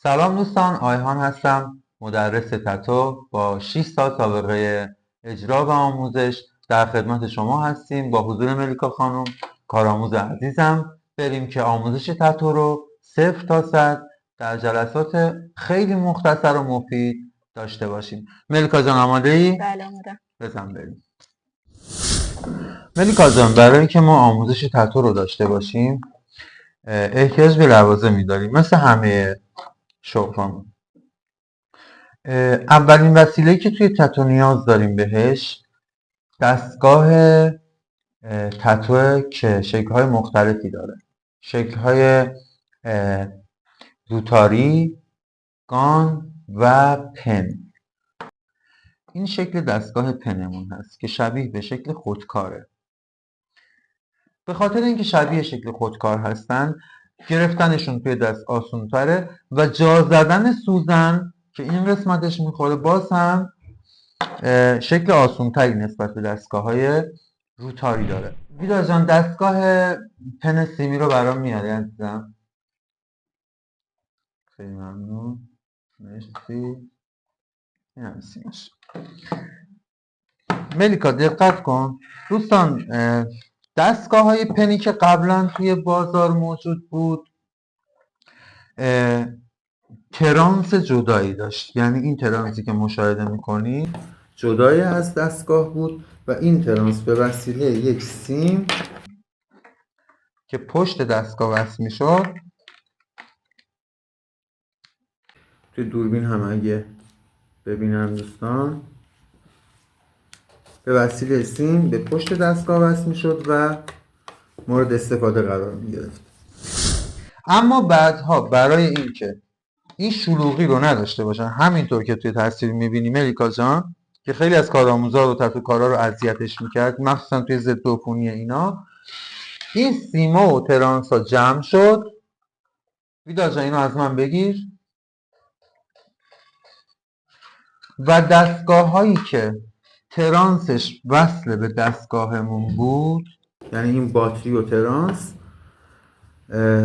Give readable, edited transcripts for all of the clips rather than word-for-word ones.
سلام دوستان، آیهان هستم، مدرس تتو با 6 سال سابقه اجرا و آموزش در خدمت شما هستیم. با حضور ملیکا خانم کارآموز عزیزم بریم که آموزش تتو رو 0 تا 100 در جلسات خیلی مختصر و مفید داشته باشیم. ملیکا جان آماده ای؟ بله آمادم. بزن بریم. ملیکا جان، برای اینکه ما آموزش تتو رو داشته باشیم احتیاج به لوازمی داریم مثل همه شغلامون. اولین وسیله‌ای که توی تتو نیاز داریم بهش دستگاه تتوه که شکل‌های مختلفی داره. شکل‌های روتاری، گان و پن. این شکل دستگاه پنمون هست که شبیه به شکل خودکاره. به خاطر اینکه شبیه شکل خودکار هستن گرفتنشون توی دست آسون‌تره و جا زدن سوزن که این قسمتش میخوره باز هم شکل آسون‌تری نسبت به دستگاه‌های روتاری داره. ویدا جان دستگاه پن سیمی رو برام میاری عزیزم؟ خیلی ممنون. مرسی. این هم سیمش. ملیکا دقت کن دوستان، دستگاه های پنی که قبلا توی بازار موجود بود ترانس جدایی داشت، یعنی این ترانسی که مشاهده میکنی جدایی از دستگاه بود و این ترانس به وسیله یک سیم که پشت دستگاه وصل میشد، توی دوربین هم اگه ببینن دوستان، به وسیله سیم به پشت دستگاه وصل میشد و مورد استفاده قرار میگرفت. اما بعدها برای اینکه این شلوغی رو نداشته باشن، همینطور که توی تصویر میبینی ملیکا جان که خیلی از کارآموزا و تتوکارا رو اذیتش میکرد مخصوصا توی ضد عفونی اینا، این سیما و ترانس ها جمع شد. ویدا جان اینو از من بگیر. و دستگاه هایی که ترانسش وصل به دستگاهمون بود، یعنی این باتری و ترانس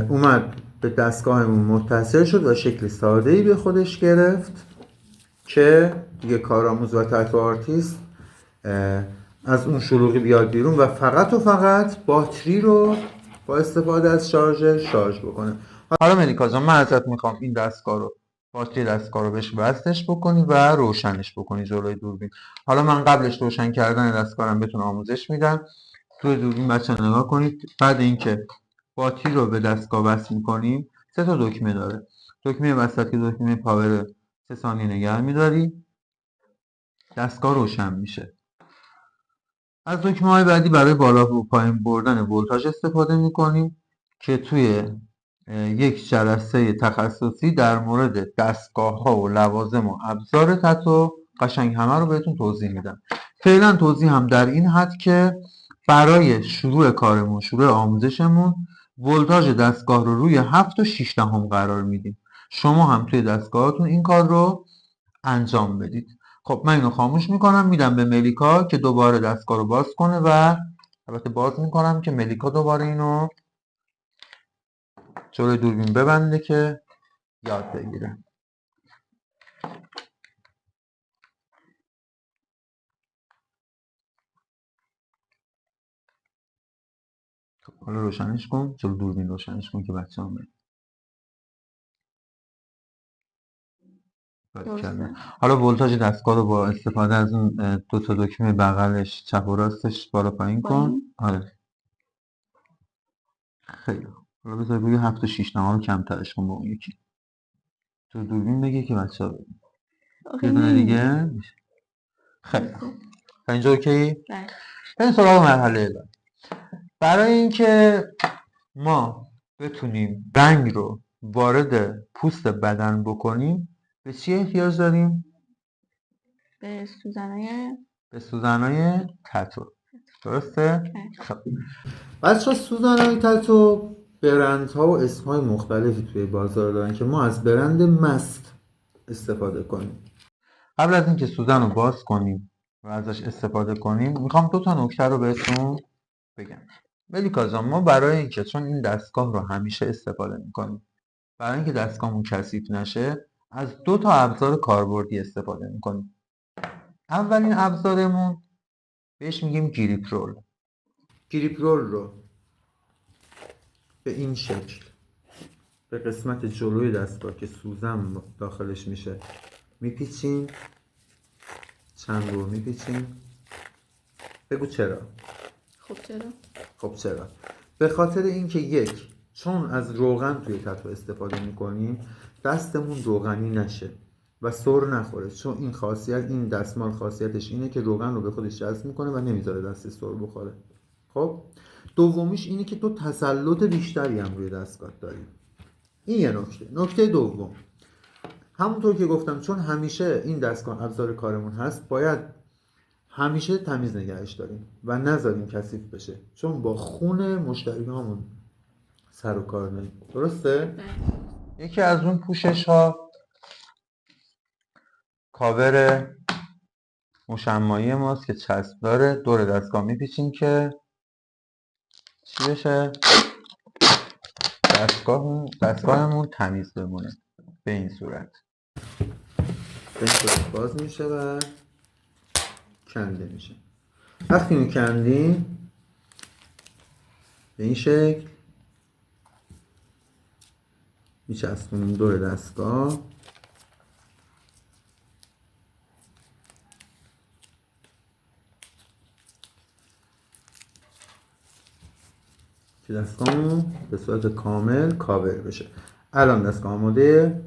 اومد به دستگاهمون متصل شد و شکل ساده‌ای به خودش گرفت که دیگه کارآموز و تتو آرتیست از اون شلوغی بیاد بیرون و فقط باتری رو با استفاده از شارژ بکنه. حالا ملیکا جان من ازت میخوام این دستگاه رو، باتری دستگاه رو بهش وصلش بکنی و روشنش بکنی جلوی دوربین. حالا من قبلش روشن کردن دستگاهم بهتون آموزش میدم. توی دوربین بچه نگاه کنید. بعد اینکه باتری رو به دستگاه وصل میکنیم 3 تا دکمه داره. دکمه وسط که دکمه پاور 3 ثانیه نگه میداری، دستگاه روشن میشه. از دکمه‌های بعدی برای بالا و پایین بردن ولتاژ استفاده میکنیم که توی یک جلسه تخصصی در مورد دستگاه‌ها و لوازم و ابزار تتو قشنگ همه رو بهتون توضیح میدم. فعلا توضیح هم در این حد که برای شروع کارمون، شروع آموزشمون، ولتاژ دستگاه رو روی 7 و 6 دهم قرار میدیم. شما هم توی دستگاهاتون این کار رو انجام بدید. خب من اینو خاموش میکنم، میدم به ملیکا که دوباره دستگاه رو باز کنه و البته باز میکنم که ملیکا دوباره اینو جلوی دوربین ببنده که یاد بگیره. خب حالا روشنش کن، جلوی دوربین روشنش کن که بچه هم بگیره. حالا ولتاژ دستگاه رو با استفاده از اون 2 تا دکمه بغلش چپ و راستش بالا پایین کن. آره خیلی خوب. حالا بذار روی 7 و 6 رو کمترش کن با اون یکی. تو دوربین بگی که بچه‌ها ببینن. یه دونه دیگه. خیلی خوب. تا اینجا اوکی؟ بله. بریم سراغ مرحله بعد. برای اینکه ما بتونیم رنگ رو وارد پوست بدن بکنیم به چی احتیاج داریم؟ به سوزنای تتو. درسته؟ خب بچه ها سوزنای تتو برندها و اسمهای مختلفی توی بازار دارن که ما از برند مست استفاده کنیم. قبل از اینکه سوزن رو باز کنیم و ازش استفاده کنیم میخوام 2 تا نکته رو بهتون بگم. ملیکا جان ما برای اینکه چون این دستگاه رو همیشه استفاده میکنیم برای اینکه دستگاهمون کثیف نشه از 2 تا ابزار کاربردی استفاده میکنیم. اولین ابزارمون بهش میگیم گریپ رول. گریپ رول رو به این شکل به قسمت جلوی دستگاه که سوزن داخلش میشه میپیچیم، چند رو میپیچیم. بگو چرا؟ خب چرا؟ به خاطر اینکه یک، چون از روغن توی تتو استفاده میکنیم دستمون روغنی نشه و سر نخوره، چون این دستمال خاصیتش اینه که روغن رو به خودش جذب میکنه و نمیذاره دست سر بخوره. خب دومیش اینه که تو تسلط بیشتری هم روی دستگاه داری. این یه نکته. نکته دوم، همونطور که گفتم چون همیشه این دستگاه ابزار کارمون هست باید همیشه تمیز نگهش داریم و نذاریم کثیف بشه، چون با خون مشتریامون سر و کار داریم. درسته؟ یکی از اون پوشش ها کاور مشمعی ماست که چسب داره، دور دستگاه میپیچیم که چی بشه؟ دستگاهمون تمیز بمونه. به این صورت باز میشه و کنده میشه. وقتی اون کندیم به این شکل میچسبونیم دور دستگاه که دستگاهمون به صورت کامل کاور بشه. الان دستگاه آماده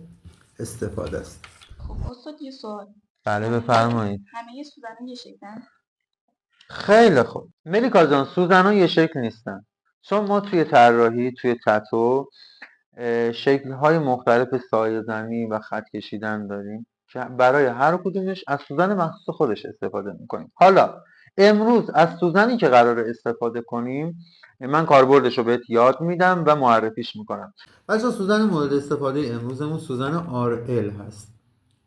استفاده است. خب استاد یه سوال. بله بفرمایید. همه سوزن‌ها یه شکلن؟ خیلی خوب ملیکا جان، سوزن‌ها یه شکل نیستن، چون ما توی طراحی توی تتو شکل‌های مختلف سایه‌زنی و خط کشیدن داریم که برای هر کدومش از سوزن مخصوص خودش استفاده می‌کنیم. حالا امروز از سوزنی که قراره استفاده کنیم من کاربردش رو بهت یاد میدم و معرفیش میکنم. بچه‌ها سوزن مورد استفاده امروزمون سوزن RL هست.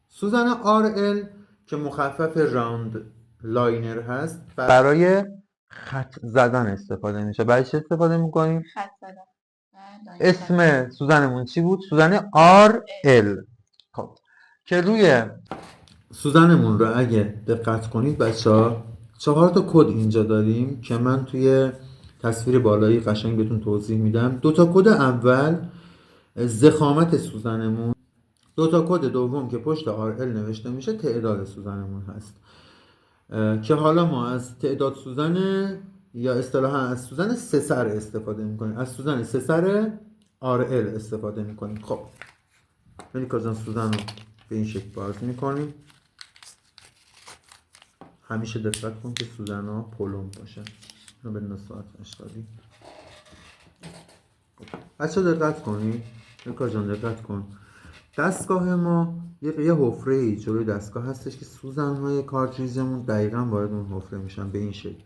سوزن RL که مخفف راوند لاینر هست برای خط زدن استفاده میشه. برای چه استفاده میکنیم؟ خط زدن. اسم سوزنمون چی بود؟ سوزن RL. خب که روی سوزنمون رو اگه دقت کنید بچه‌ها 4 تا کد اینجا داریم که من توی تصویر بالایی قشنگ بهتون توضیح میدم. 2 تا کد اول ضخامت سوزنمون، 2 تا کد دوم که پشت RL نوشته میشه تعداد سوزنمون هست که حالا ما از تعداد سوزن یا اصطلاحا از سوزن 3 سر استفاده میکنیم، از سوزن 3 سر RL استفاده میکنیم. خب ملیکا جان سوزن رو به این شکل باز میکنیم. همیشه دقت کن که سوزن ها پلم باشن. اینو به ساعت اشتادی بچه دقت کنید. ملیکا جان دقت کن، دستگاه ما یه حفره جلوی دستگاه هستش که سوزن های کارتریجمون دقیقا وارد اون حفره میشن. به این شکل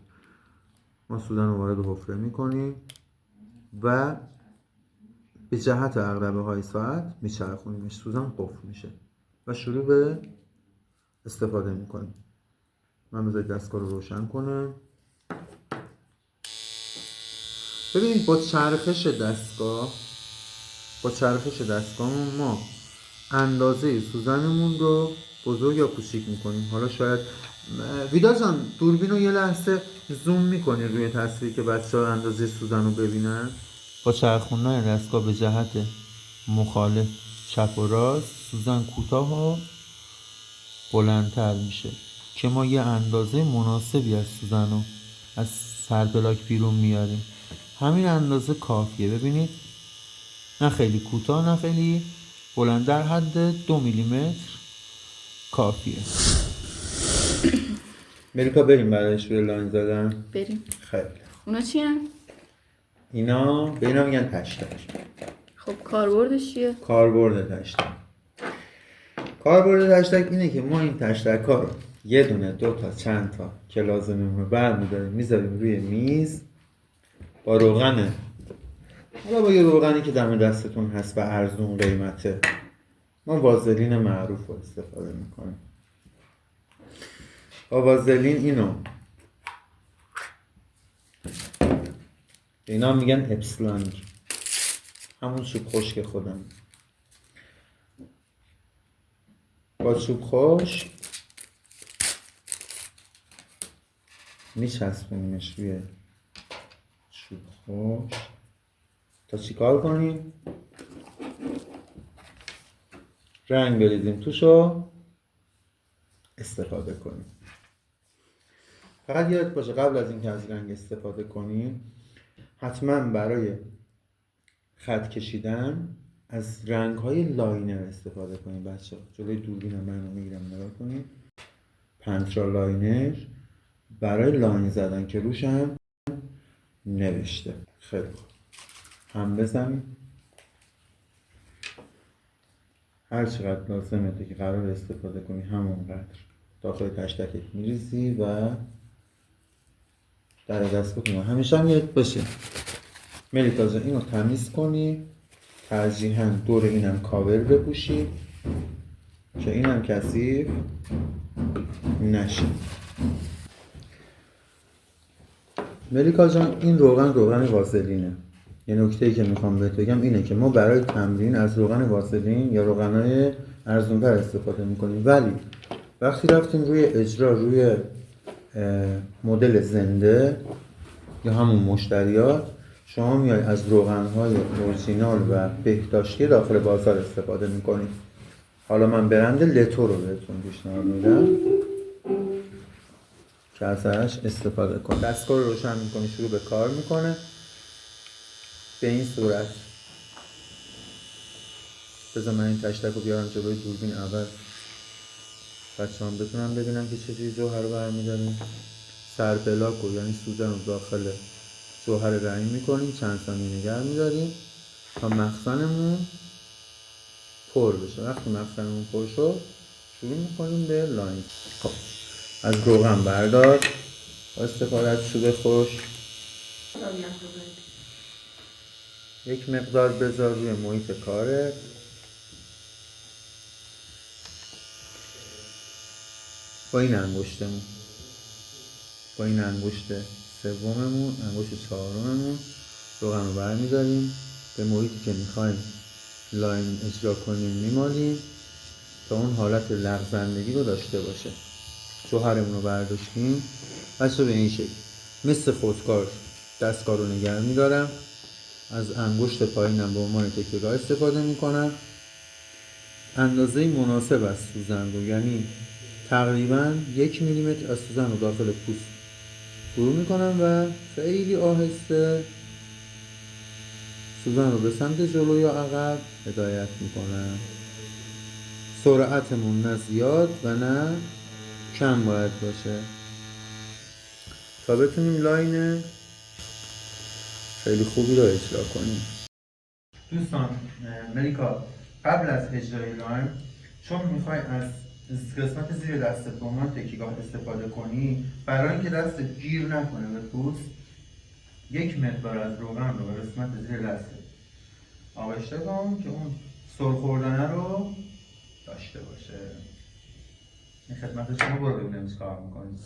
ما سوزن رو وارد حفره میکنیم و به جهت عقربه های ساعت میچرخونیمش، سوزن قفل میشه و شروع به استفاده میکنیم. من بذارید دستگاه رو روشن کنم. ببینید با چرخش دستگاهمون ما اندازه سوزنمون رو بزرگ یا کوچیک میکنیم. حالا شاید ویدا جان دوربین رو یه لحظه زوم میکنی روی تصویر که بچه ها اندازه سوزن رو ببینن. با چرخوندن دستگاه به جهت مخالف چپ و راست سوزن کوتاه و بلندتر میشه که ما یه اندازه مناسبی از سوزن رو از سرپلاک بیرون میاریم. همین اندازه کافیه. ببینید نه خیلی کوتاه نه خیلی بلند، در حد 2 میلیمتر کافیه. ملیکا بریم برایش روی لاین زدن. بریم. خیلی اونا چی هن؟ اینا به اینا میگن تشتک. خب کاربردش چیه؟ کاربرد تشتک اینه که ما این تشتک ها رو یه دونه 2 تا چند تا که لازمه رو برمی‌داریم میذاریم روی میز با روغن، حالا با یه روغنی که دم دستتون هست و ارزون قیمته. ما وازلین معروف رو استفاده میکنیم. با وازلین اینو اینا میگن اپسلانگ، همون چوب خشک خودم. با چوب خوش میچسبونیمش روی چوب خوش تا چیکار کنیم؟ رنگ بریزیم توشو استفاده کنیم. فقط یادت باشه قبل از اینکه از رنگ استفاده کنیم حتما برای خط کشیدن از رنگ‌های لاینر استفاده کنیم. بچه‌ها جلوی دوربینم من میگیرم نگاه کنیم. پنترا لاینر برای لاین زدن که روشم نوشته. خیلی خوب. هم بزنیم. هر چقدر لازمه که قرار استفاده کنی همونقدر داخل تشتکت میریزی و در دست بکنی. همیشه هم یاد باشه ملیکا جان اینو تمیز کنی، ترجیحاً دور اینم کاور بپوشی که اینم کثیف نشه. ملیکا جان این روغن وازلینه. یه نکته‌ای که میخوام بهت بگم اینه که ما برای تمرین از روغن وازلین یا روغنای ارزان‌تر استفاده میکنیم، ولی وقتی رفتیم روی اجرا روی مدل زنده یا همون مشتریات شما میای از روغن‌های اورجینال و بهداشتی داخل بازار استفاده میکنید. حالا من برند لتو رو بهتون پیشنهاد میدم که ازش استفاده کنید. دستگاه رو روشن میکنی شروع به کار میکنه به این صورت. بذار من این تشتک رو بیارم جلوی دوربین اول بچه هم بتونم ببینم که چجوری جوهر رو برمیداریم. سرپلاک رو یعنی سوزن رو داخل جوهر رنگ میکنیم، چند ثانیه نگه میداریم تا مخزنمون پر بشه. وقتی مخزنمون پر شد شروع میکنیم به لاین. خب از روغن بردار با استفاده از چوب خوش یک مقدار بذار روی محیط کارت. با این انگشتمون، با این انگشت سوممون، انگشت چهارممون روغن رو برمیداریم به محیطی که میخوایم لاین اجرا کنیم میمالیم تا اون حالت لغزندگی رو داشته باشه. جوهرمون رو برداشتیم بچه به این شکل مثل خودکار دستکار رو نگه میدارم. از انگشت پایینم به عنوان تکیه‌گاه استفاده میکنم. اندازه مناسب از سوزن رو یعنی تقریبا 1 میلیمتر از سوزن رو داخل پوست فرو میکنم و خیلی آهسته سوزن رو به سمت جلو یا عقب هدایت میکنم. سرعتمون نه زیاد و نه کم باید باشه تا بتونیم لاین خیلی خوبی رو اجرا کنیم. دوستان ملیکا قبل از اجرای لاین چون میخوای از قسمت زیر دستت به عنوان تکیه‌گاه استفاده کنی، برای اینکه دستت گیر نکنه به پوست 1 مقدار از روغن رو به قسمت زیر دستت آغشته کن که اون سر خوردنه رو داشته باشه. این خدمت شما، برو ببینیم چی کار میکنی.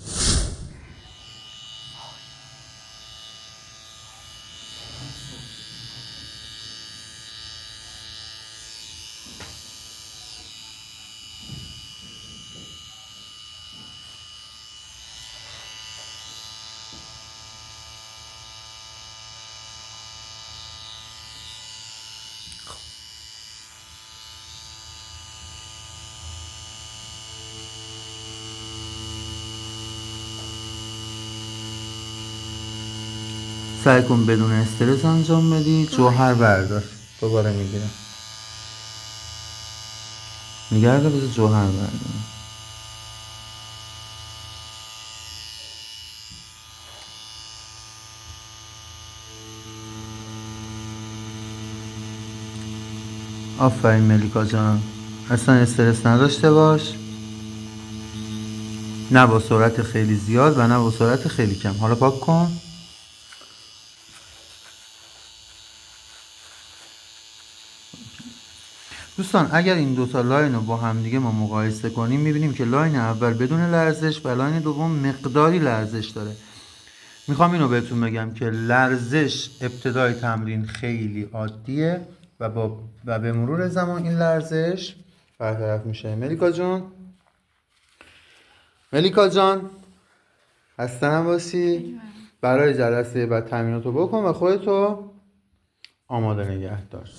سعی کن بدون استرس انجام بدی. جوهر بردار دوباره میگیرم میگرده بذار جوهر بردارم. آفرین ملیکا جان، اصلا استرس نداشته باش، نه با سرعت خیلی زیاد و نه با سرعت خیلی کم. حالا پاک کن. دوستان اگر این دوتا لاین رو با هم دیگه ما مقایسه کنیم میبینیم که لاین اول بدون لرزش و لاین دوم مقداری لرزش داره. میخوام اینو بهتون بگم که لرزش ابتدای تمرین خیلی عادیه و به مرور زمان این لرزش برطرف میشه. ملیکا جان، ملیکا جان خسته نباشی. برای جلسه بعد تمریناتو بکن و خودتو آماده نگه دار.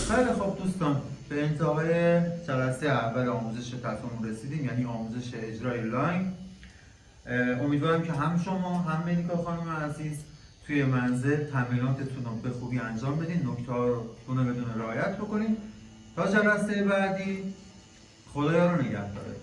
خیلی خب دوستان، به انتهای جلسه اول آموزش تفاهم رسیدیم، یعنی آموزش اجرای لاین. امیدوارم که هم شما هم ملیکا خانم عزیز توی منزل تمریناتتون رو به خوبی انجام بدین، نکته‌ها رو دونه بدون رعایت بکنین. تا جلسه بعدی، خدایا رو نگهدارتون.